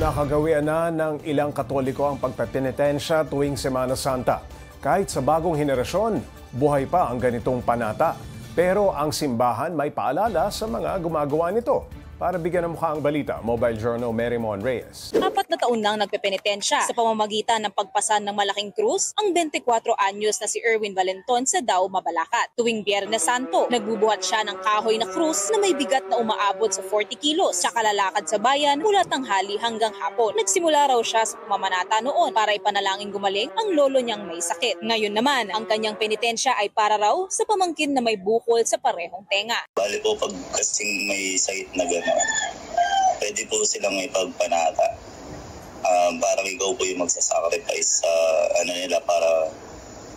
Nakagawian na ng ilang Katoliko ang pagpepenitensya tuwing Semana Santa. Kahit sa bagong henerasyon, buhay pa ang ganitong panata. Pero ang simbahan may paalala sa mga gumagawa nito. Para bigyan ng mukha ang balita, Mobile Journal Marymon Reyes. 4 na taon nang nagpepenitensya sa pamamagitan ng pagpasan ng malaking krus ang 24 anyos na si Erwin Valenton sa Dao, Mabalacat. Tuwing Biyernes Santo, nagbubuhat siya ng kahoy na krus na may bigat na umaabot sa 40 kilos sa kalalakad sa bayan mula tanghali hanggang hapon. Nagsimula raw siya sa pamamanata noon para ipanalangin gumaling ang lolo niyang may sakit. Ngayon naman, ang kanyang penitensya ay para raw sa pamangkin na may bukol sa parehong tenga. Bali po pag kasing may sakit na gano'n, pwede po silang may pagpanata. Parang ikaw po yung magsasacrifice sa nila para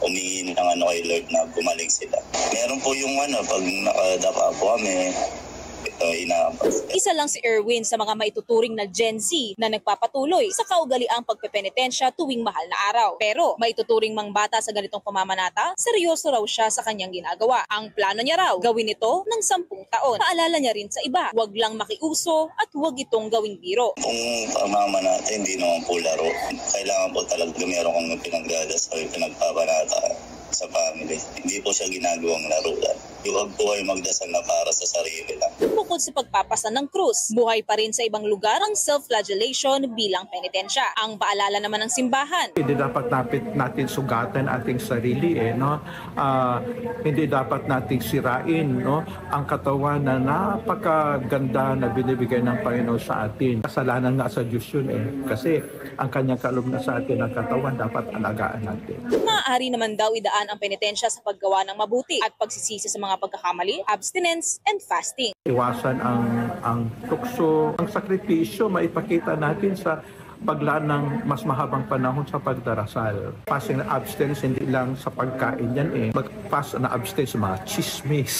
humingi ng kay Lord na gumaling sila. Meron po yung pag nakadapa po kami, Isa lang si Erwin sa mga maituturing na Gen Z na nagpapatuloy sa kaugaliang pagpepenitensya tuwing mahal na araw. Pero maituturing mang bata sa ganitong pamamanata, seryoso raw siya sa kanyang ginagawa. Ang plano niya raw, gawin ito ng 10 taon. Paalala niya rin sa iba, huwag lang makiuso at huwag itong gawing biro. Kung pamamanata, hindi naman po laro. Kailangan po talaga meron kang pinagdadasal, pinagpapanata sa family. Hindi po siya ginagawang laruan. Huwag po kayo magdasal na para sa sarili lang. Bukod sa pagpapasa ng krus, buhay pa rin sa ibang lugar ang self-flagellation bilang penitensya. Ang paalala naman ng simbahan. Hindi dapat natin sugatan ating sarili. Hindi dapat nating sirain ang katawan na napakaganda na binibigay ng Panginoon sa atin. Kasalanan nga sa Diyos yun kasi ang kanyang kaloob na sa atin ang katawan dapat alagaan natin. Maaari naman daw idaan ang penitensya sa paggawa ng mabuti at pagsisisi sa mga pagkakamali, abstinence, and fasting. Iwasan ang tukso, ang sakripisyo, maipakita natin sa paglaan ng mas mahabang panahon sa pagdarasal. Fasting na abstinence, hindi lang sa pagkain yan Mag-fast na abstinence sa mga chismis,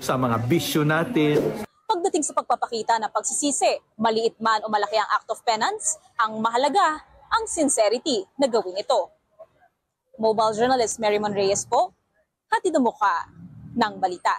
sa mga bisyo natin. Pagdating sa pagpapakita ng pagsisisi, maliit man o malaki ang act of penance, ang mahalaga, ang sincerity na gawin ito. Mobile journalist Marymon Reyes po, hatid ang mukha ng balita.